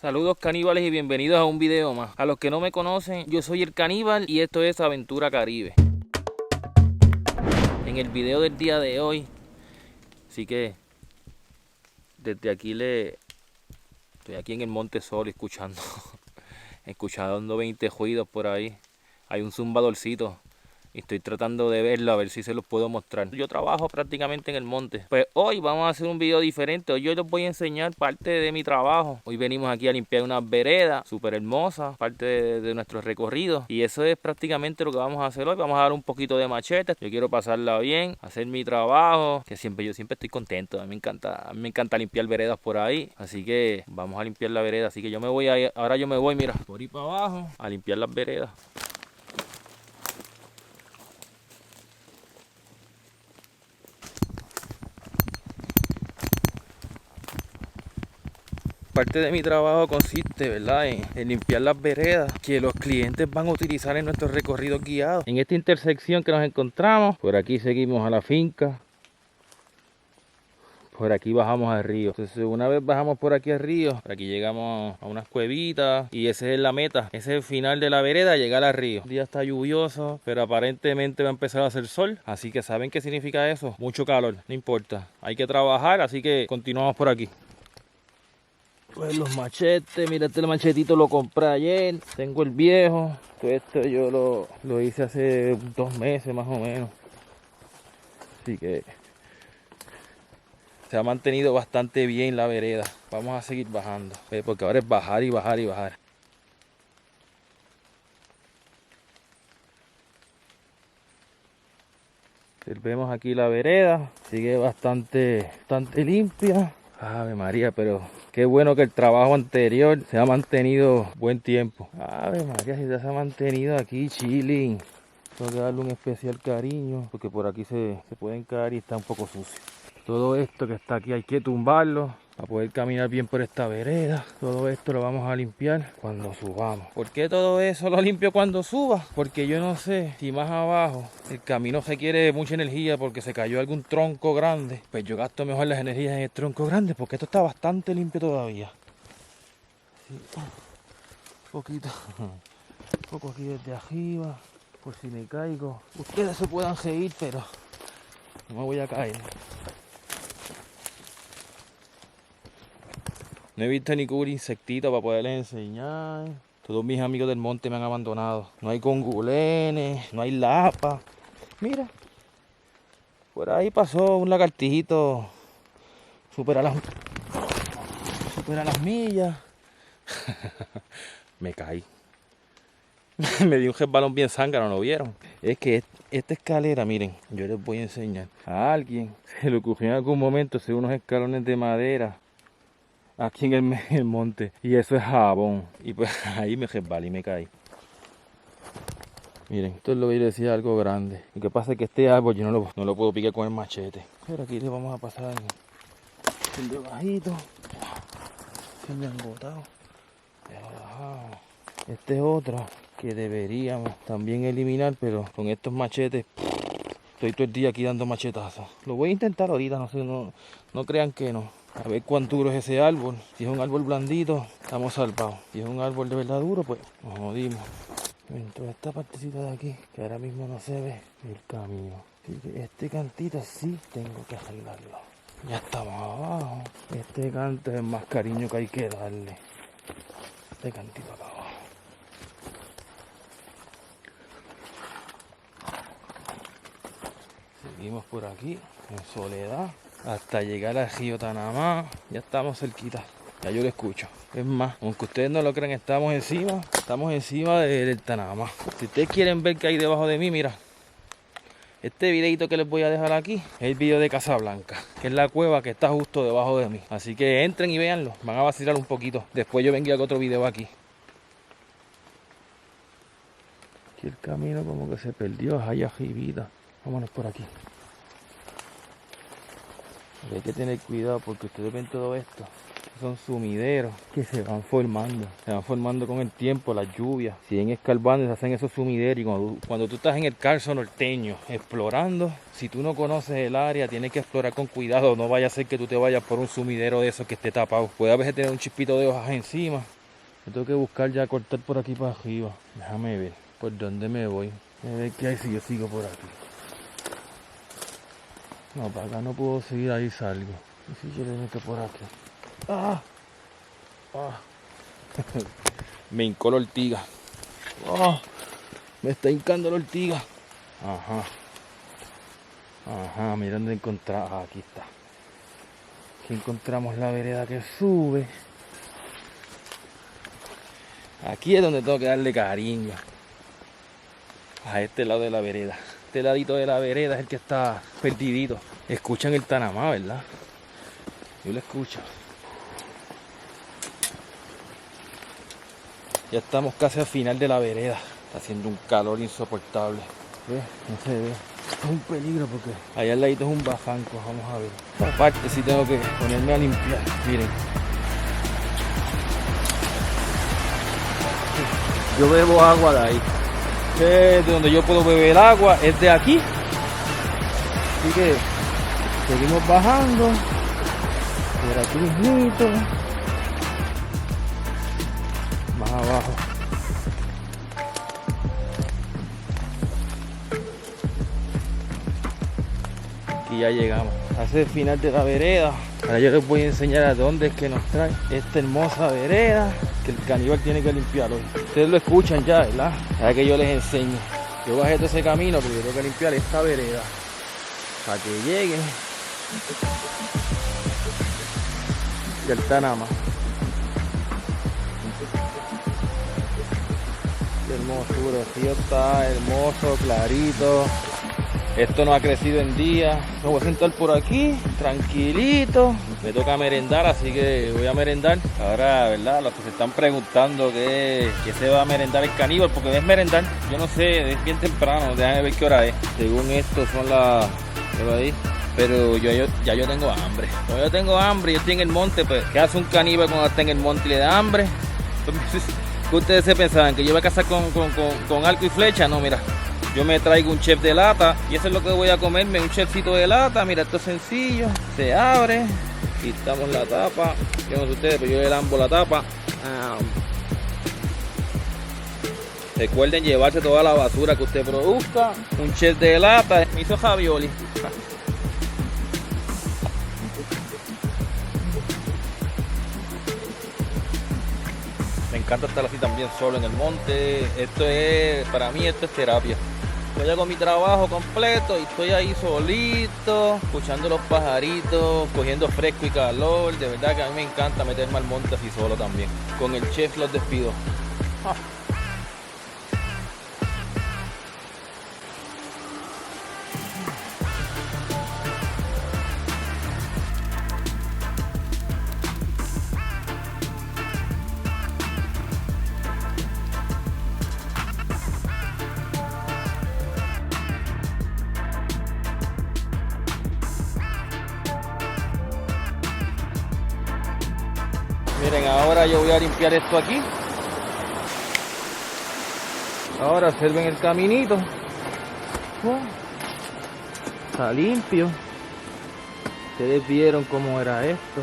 Saludos caníbales y bienvenidos a un video más. A los que no me conocen, yo soy el Caníbal y esto es Aventura Caribe. En el video del día de hoy, así que desde aquí estoy aquí en el monte solo escuchando 20 ruidos por ahí. Hay un zumbadorcito y estoy tratando de verlo a ver si se los puedo mostrar. Yo trabajo prácticamente en el monte. Pues hoy vamos a hacer un video diferente. Hoy yo les voy a enseñar parte de mi trabajo. Hoy venimos aquí a limpiar unas veredas súper hermosas, parte de nuestro recorrido. Y eso es prácticamente lo que vamos a hacer hoy. Vamos a dar un poquito de machete. Yo quiero pasarla bien, hacer mi trabajo, que yo siempre estoy contento. A mí me encanta limpiar veredas por ahí. Así que vamos a limpiar la vereda. Así que ahora yo me voy, mira, por ahí para abajo a limpiar las veredas. Parte de mi trabajo consiste, ¿verdad?, en limpiar las veredas que los clientes van a utilizar en nuestros recorridos guiados. En esta intersección que nos encontramos, por aquí seguimos a la finca, por aquí bajamos al río. Entonces una vez bajamos por aquí al río, por aquí llegamos a unas cuevitas y esa es la meta, ese es el final de la vereda, llegar al río. El día está lluvioso, pero aparentemente va a empezar a hacer sol, así que ¿saben qué significa eso? Mucho calor, no importa, hay que trabajar, así que continuamos por aquí. Pues los machetes, mira, este machetito lo compré ayer, tengo el viejo, pues esto yo lo hice hace 2 meses más o menos, así que se ha mantenido bastante bien la vereda. Vamos a seguir bajando, porque ahora es bajar y bajar y bajar. Vemos aquí la vereda, sigue bastante limpia. Ave María, pero qué bueno que el trabajo anterior se ha mantenido buen tiempo. Ave María, si ya se ha mantenido aquí chilling. Tengo que darle un especial cariño porque por aquí se pueden caer y está un poco sucio. Todo esto que está aquí hay que tumbarlo para poder caminar bien por esta vereda. Todo esto lo vamos a limpiar cuando subamos. ¿Por qué todo eso lo limpio cuando suba? Porque yo no sé si más abajo el camino requiere mucha energía porque se cayó algún tronco grande. Pues yo gasto mejor las energías en el tronco grande porque esto está bastante limpio todavía. Sí. Un poquito. Un poco aquí desde arriba. Por si me caigo. Ustedes se puedan reír, pero no me voy a caer. No he visto ningún insectito para poderles enseñar. Todos mis amigos del monte me han abandonado. No hay congulenes, no hay lapa. Mira, por ahí pasó un lagartijito. Supera las millas. Me caí. Me di un resbalón bien zángano, ¿lo vieron? Es que esta escalera, miren, yo les voy a enseñar. A alguien se le ocurrió en algún momento hacer unos escalones de madera aquí en el monte, y eso es jabón, y pues ahí me resbalé y me caí. Miren, esto es lo que yo decía, algo grande. Lo que pasa es que este árbol yo no lo puedo picar con el machete, pero aquí le vamos a pasar el de bajito. Se me han botado. Este es otro que deberíamos también eliminar, pero con estos machetes estoy todo el día aquí dando machetazos. Lo voy a intentar ahorita, no sé, no crean que no. A ver cuán duro es ese árbol. Si es un árbol blandito, estamos salvados. Si es un árbol de verdad duro, pues nos jodimos. En toda esta partecita de aquí, que ahora mismo no se ve el camino. Así que este cantito sí tengo que arreglarlo. Ya estamos abajo. Este canto es el más cariño que hay que darle. Este cantito acá abajo. Seguimos por aquí, en soledad, hasta llegar al río Tanamá. Ya estamos cerquita, ya yo lo escucho. Es más, aunque ustedes no lo crean, estamos encima del Tanamá. Si ustedes quieren ver qué hay debajo de mí, mira, este videito que les voy a dejar aquí es el video de Casablanca, que es la cueva que está justo debajo de mí. Así que entren y véanlo, van a vacilar un poquito. Después yo vengo a otro video aquí. Aquí el camino como que se perdió, allá arribita. Vámonos por aquí. Hay que tener cuidado porque ustedes ven todo esto. Son sumideros que se van formando con el tiempo, las lluvias. Siguen escarbando y se hacen esos sumideros. Y cuando tú estás en el Carso Norteño explorando, si tú no conoces el área, tienes que explorar con cuidado. No vaya a ser que tú te vayas por un sumidero de esos que esté tapado. Puede a veces tener un chispito de hojas encima. Yo tengo que buscar ya cortar por aquí para arriba. Déjame ver por dónde me voy. A ver qué hay si yo sigo por aquí. No, para acá no puedo seguir, ahí salgo. ¿Y si yo le meto por aquí? ¡Ah! ¡Ah! Me hincó la ortiga. ¡Oh! Me está hincando la ortiga. Ajá. Ajá, mira dónde encontramos. Ah, aquí está. Aquí encontramos la vereda que sube. Aquí es donde tengo que darle cariño. A este lado de la vereda. Este ladito de la vereda es el que está perdidito. Escuchan el Tanamá, ¿verdad? Yo lo escucho. Ya estamos casi al final de la vereda. Está haciendo un calor insoportable. ¿Ves? No se ve. Es un peligro porque allá al ladito es un bajanco. Vamos a ver. Esta parte sí tengo que ponerme a limpiar. Miren. Yo bebo agua de ahí. De donde yo puedo beber agua es de aquí. Así que seguimos bajando. Por aquí mismito. Más abajo. Aquí ya llegamos. Hace el final de la vereda. Ahora yo les voy a enseñar a dónde es que nos trae esta hermosa vereda que el caníbal tiene que limpiar hoy. Ustedes lo escuchan ya, ¿verdad? Ahora que yo les enseño. Yo bajé todo ese camino porque yo tengo que limpiar esta vereda para que llegue y el Tanamá. Qué hermosura, el río está hermoso, clarito. Esto no ha crecido en días. Me voy a sentar por aquí, tranquilito. Me toca merendar, así que voy a merendar. Ahora, ¿verdad? Los que se están preguntando qué se va a merendar el caníbal, porque es merendar. Yo no sé, es bien temprano, déjame ver qué hora es. Según esto son las... ¿qué va ahí? Pero ya yo tengo hambre. Como yo tengo hambre, yo estoy en el monte, pues, ¿qué hace un caníbal cuando está en el monte y le da hambre? ¿Qué ustedes se pensaban? ¿Que yo iba a cazar con arco y flecha? No, mira. Yo me traigo un chef de lata y eso es lo que voy a comerme, un chefcito de lata. Mira, esto es sencillo, se abre, quitamos la tapa. Yo no sé ustedes, pero yo le lambo la tapa. Recuerden llevarse toda la basura que usted produzca. Un chef de lata, me hizo ravioli. Me encanta estar así también solo en el monte. Para mí esto es terapia. Yo hago mi trabajo completo y estoy ahí solito, escuchando los pajaritos, cogiendo fresco y calor. De verdad que a mí me encanta meterme al monte así solo también. Con el chef los despido. Miren, ahora yo voy a limpiar esto aquí. Ahora observen el caminito. Está limpio. Ustedes vieron cómo era esto.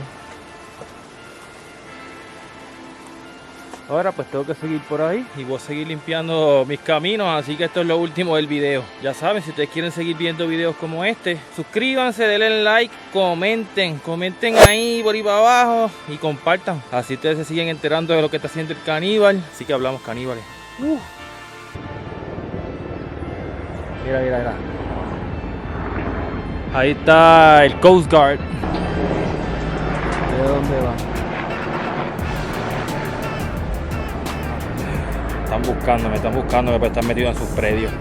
Ahora pues tengo que seguir por ahí y voy a seguir limpiando mis caminos, así que esto es lo último del video. Ya saben, si ustedes quieren seguir viendo videos como este, suscríbanse, denle like, comenten ahí por ahí para abajo y compartan. Así ustedes se siguen enterando de lo que está haciendo el caníbal. Así que hablamos, caníbales. Mira. Ahí está el Coast Guard. ¿De dónde va? Me están buscándome para estar metido en sus predios.